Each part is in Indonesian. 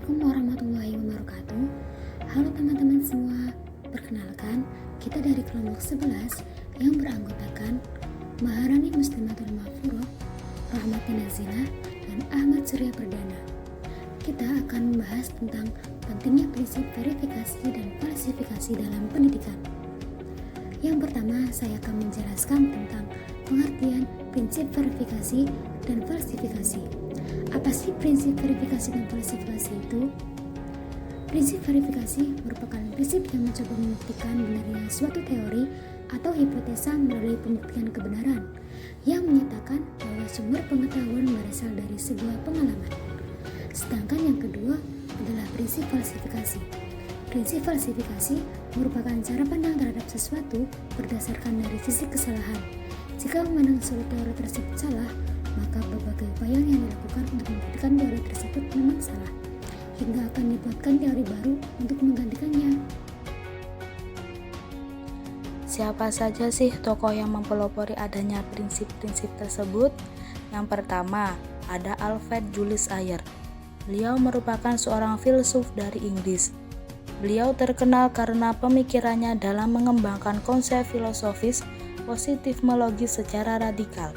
Assalamualaikum warahmatullahi wabarakatuh. Halo teman-teman semua. Perkenalkan, kita dari kelompok 11 yang beranggotakan Maharani Muslimatul Mahfuroh, Rahmatina Nazila, dan Ahmad Surya Perdana. Kita akan membahas tentang pentingnya prinsip verifikasi dan falsifikasi dalam pendidikan. Yang pertama, saya akan menjelaskan tentang pengertian prinsip verifikasi dan falsifikasi. Apa sih prinsip verifikasi dan falsifikasi itu? Prinsip verifikasi merupakan prinsip yang mencoba membuktikan benarnya suatu teori atau hipotesa melalui pembuktian kebenaran yang menyatakan bahwa sumber pengetahuan berasal dari sebuah pengalaman. Sedangkan yang kedua adalah prinsip falsifikasi. Prinsip falsifikasi merupakan cara pandang terhadap sesuatu berdasarkan dari sisi kesalahan. Jika memandang suatu teori tersebut salah, maka berbagai upaya yang dilakukan untuk membuktikan teori tersebut memang salah, hingga akan dibuatkan teori baru untuk menggantikannya. Siapa saja sih tokoh yang mempelopori adanya prinsip-prinsip tersebut? Yang pertama, ada Alfred Julius Ayer. Beliau merupakan seorang filsuf dari Inggris. Beliau terkenal karena pemikirannya dalam mengembangkan konsep filosofis positifmologi secara radikal.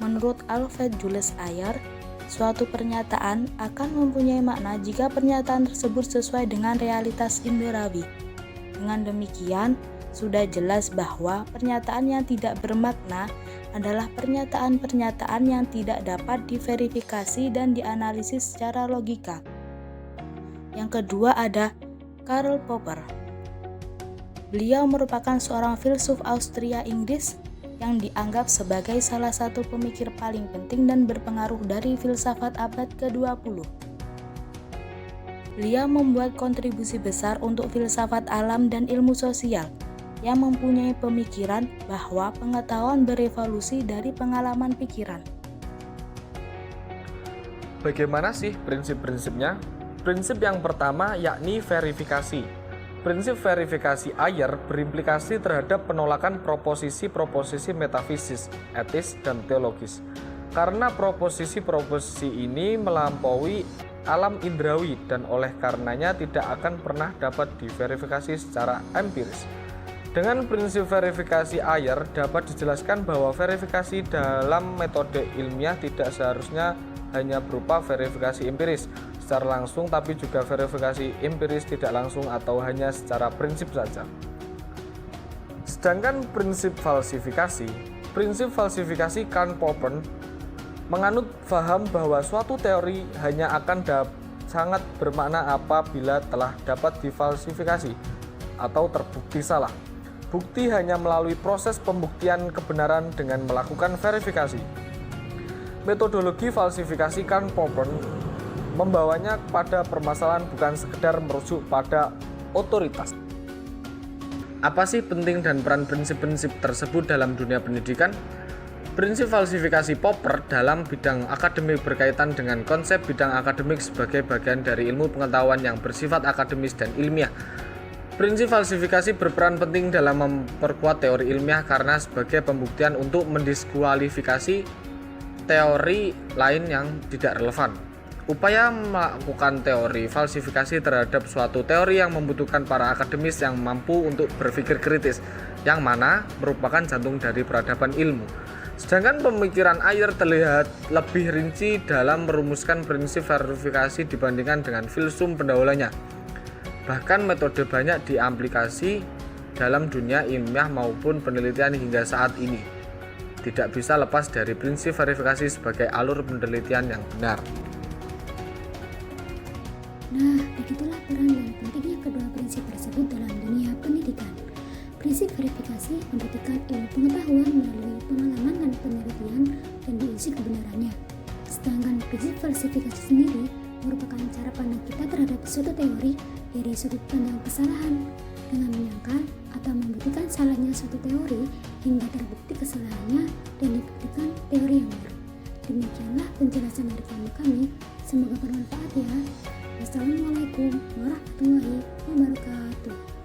Menurut Alfred Julius Ayer, suatu pernyataan akan mempunyai makna jika pernyataan tersebut sesuai dengan realitas inderawi. Dengan demikian, sudah jelas bahwa pernyataan yang tidak bermakna adalah pernyataan-pernyataan yang tidak dapat diverifikasi dan dianalisis secara logika. Yang kedua ada Karl Popper. Beliau merupakan seorang filsuf Austria Inggris yang dianggap sebagai salah satu pemikir paling penting dan berpengaruh dari filsafat abad ke-20. Beliau membuat kontribusi besar untuk filsafat alam dan ilmu sosial yang mempunyai pemikiran bahwa pengetahuan berevolusi dari pengalaman pikiran. Bagaimana sih prinsip-prinsipnya? Prinsip yang pertama yakni verifikasi. Prinsip verifikasi Ayer berimplikasi terhadap penolakan proposisi-proposisi metafisis, etis, dan teologis. Karena proposisi-proposisi ini melampaui alam indrawi dan oleh karenanya tidak akan pernah dapat diverifikasi secara empiris. Dengan prinsip verifikasi Ayer dapat dijelaskan bahwa verifikasi dalam metode ilmiah tidak seharusnya hanya berupa verifikasi empiris secara langsung, tapi juga verifikasi empiris tidak langsung atau hanya secara prinsip saja. Sedangkan prinsip falsifikasi Karl Popper menganut paham bahwa suatu teori hanya akan sangat bermakna apabila telah dapat difalsifikasi atau terbukti salah. Bukti hanya melalui proses pembuktian kebenaran dengan melakukan verifikasi. Metodologi falsifikasi Karl Popper membawanya kepada permasalahan bukan sekedar merujuk pada otoritas. Apa sih penting dan peran prinsip-prinsip tersebut dalam dunia pendidikan? Prinsip falsifikasi Popper dalam bidang akademik berkaitan dengan konsep bidang akademik sebagai bagian dari ilmu pengetahuan yang bersifat akademis dan ilmiah. Prinsip falsifikasi berperan penting dalam memperkuat teori ilmiah karena sebagai pembuktian untuk mendiskualifikasi teori lain yang tidak relevan. Upaya melakukan teori falsifikasi terhadap suatu teori yang membutuhkan para akademis yang mampu untuk berpikir kritis, yang mana merupakan jantung dari peradaban ilmu. Sedangkan pemikiran Ayer terlihat lebih rinci dalam merumuskan prinsip verifikasi dibandingkan dengan filsuf pendahulunya. Bahkan metode banyak diaplikasi dalam dunia ilmiah maupun penelitian hingga saat ini. Tidak bisa lepas dari prinsip verifikasi sebagai alur penelitian yang benar. Nah, begitulah peran dan pentingnya kedua prinsip tersebut dalam dunia pendidikan. Prinsip verifikasi membuktikan ilmu pengetahuan melalui pengalaman dan penelitian dan diuji kebenarannya. Sedangkan prinsip falsifikasi sendiri merupakan cara pandang kita terhadap suatu teori dari sudut pandang kesalahan dengan menyangkal atau membuktikan salahnya suatu teori hingga terbukti kesalahannya dan dibuktikan teori yang baru. Demikianlah penjelasan dari kelompok kami. Semoga bermanfaat ya. Wassalamualaikum warahmatullahi wabarakatuh.